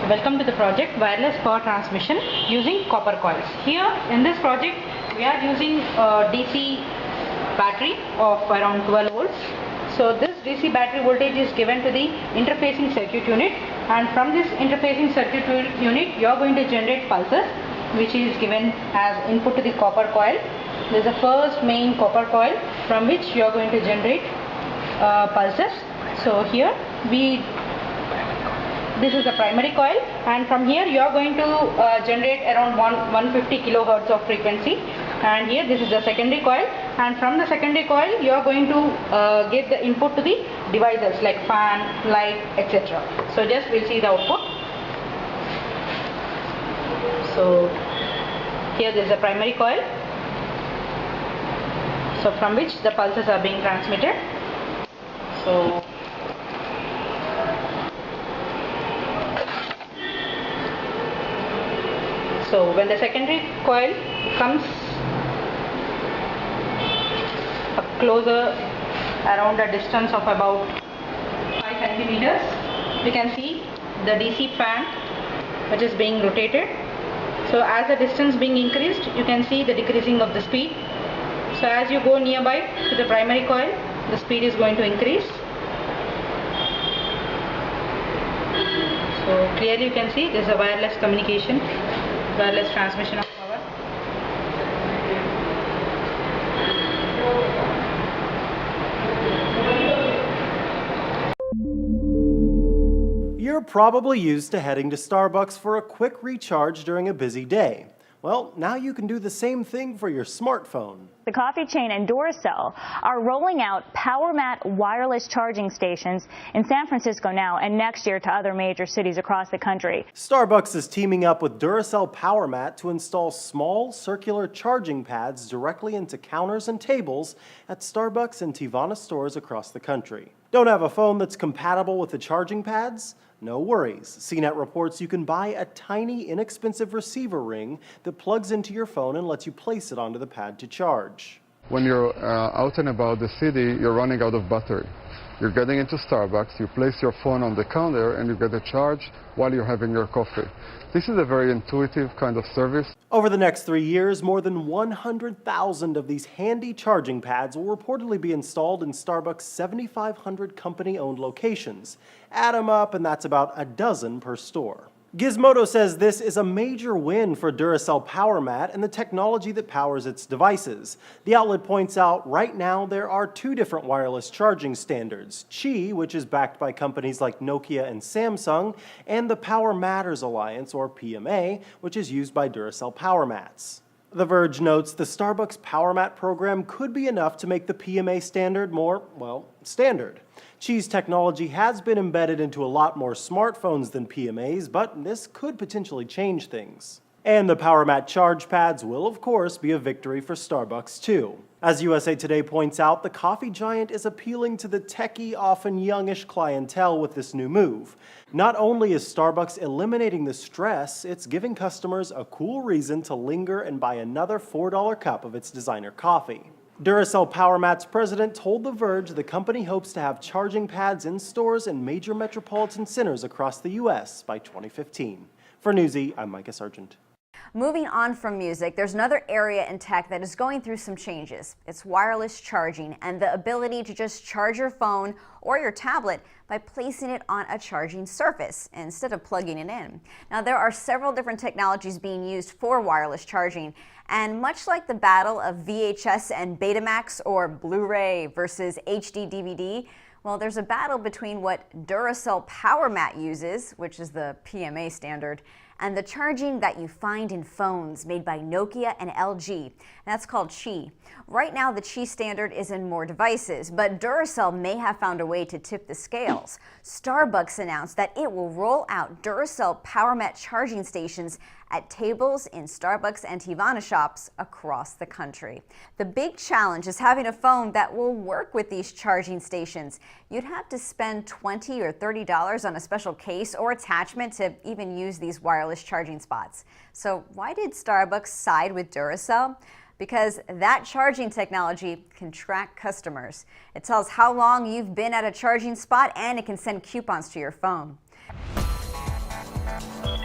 Welcome to the project Wireless Power Transmission using copper coils. Here in this project we are using a DC battery of around 12 volts. So this DC battery voltage is given to the interfacing circuit unit, and from this interfacing circuit unit you are going to generate pulses, which is given as input to the copper coil. This is the first main copper coil from which you are going to generate pulses. So here this is the primary coil, and from here you are going to generate around 150 kilohertz of frequency, and here this is the secondary coil, and from the secondary coil you are going to get the input to the devices like fan, light, etc. So just we'll see the output. So here there is a primary coil, so from which the pulses are being transmitted. So when the secondary coil comes up closer, around a distance of about 5 centimeters, you can see the DC fan which is being rotated. So as the distance being increased, you can see the decreasing of the speed. So as you go nearby to the primary coil, the speed is going to increase. So clearly you can see this is a wireless communication, wireless transmission of power. You're probably used to heading to Starbucks for a quick recharge during a busy day. Well, now you can do the same thing for your smartphone. The coffee chain and Duracell are rolling out PowerMat wireless charging stations in San Francisco now, and next year to other major cities across the country. Starbucks is teaming up with Duracell PowerMat to install small circular charging pads directly into counters and tables at Starbucks and Teavana stores across the country. Don't have a phone that's compatible with the charging pads? No worries. CNET reports you can buy a tiny, inexpensive receiver ring that plugs into your phone and lets you place it onto the pad to charge. When you're out and about the city, you're running out of battery. You're getting into Starbucks, you place your phone on the counter and you get a charge while you're having your coffee. This is a very intuitive kind of service. Over the next 3 years, more than 100,000 of these handy charging pads will reportedly be installed in Starbucks' 7,500 company-owned locations. Add them up and that's about a dozen per store. Gizmodo says this is a major win for Duracell PowerMat and the technology that powers its devices. The outlet points out right now there are 2 different wireless charging standards: Qi, which is backed by companies like Nokia and Samsung, and the Power Matters Alliance, or PMA, which is used by Duracell PowerMats. The Verge notes the Starbucks PowerMat program could be enough to make the PMA standard more, well, standard. Qi's technology has been embedded into a lot more smartphones than PMA's, but this could potentially change things. And the PowerMat charge pads will, of course, be a victory for Starbucks, too. As USA Today points out, the coffee giant is appealing to the techie, often youngish clientele with this new move. Not only is Starbucks eliminating the stress, it's giving customers a cool reason to linger and buy another $4 cup of its designer coffee. Duracell PowerMat's president told The Verge the company hopes to have charging pads in stores in major metropolitan centers across the U.S. by 2015. For Newsy, I'm Micah Sargent. Moving on from music, there's another area in tech that is going through some changes. It's wireless charging and the ability to just charge your phone or your tablet by placing it on a charging surface instead of plugging it in. Now, there are several different technologies being used for wireless charging, and much like the battle of VHS and Betamax, or Blu-ray versus HD DVD, well, there's a battle between what Duracell PowerMat uses, which is the PMA standard, and the charging that you find in phones made by Nokia and LG. That's called Qi. Right now, the Qi standard is in more devices, but Duracell may have found a way to tip the scales. Starbucks announced that it will roll out Duracell PowerMat charging stations at tables in Starbucks and Teavana shops across the country. The big challenge is having a phone that will work with these charging stations. You'd have to spend $20 or $30 on a special case or attachment to even use these wireless charging spots. So why did Starbucks side with Duracell? Because that charging technology can track customers. It tells how long you've been at a charging spot, and it can send coupons to your phone. Bye.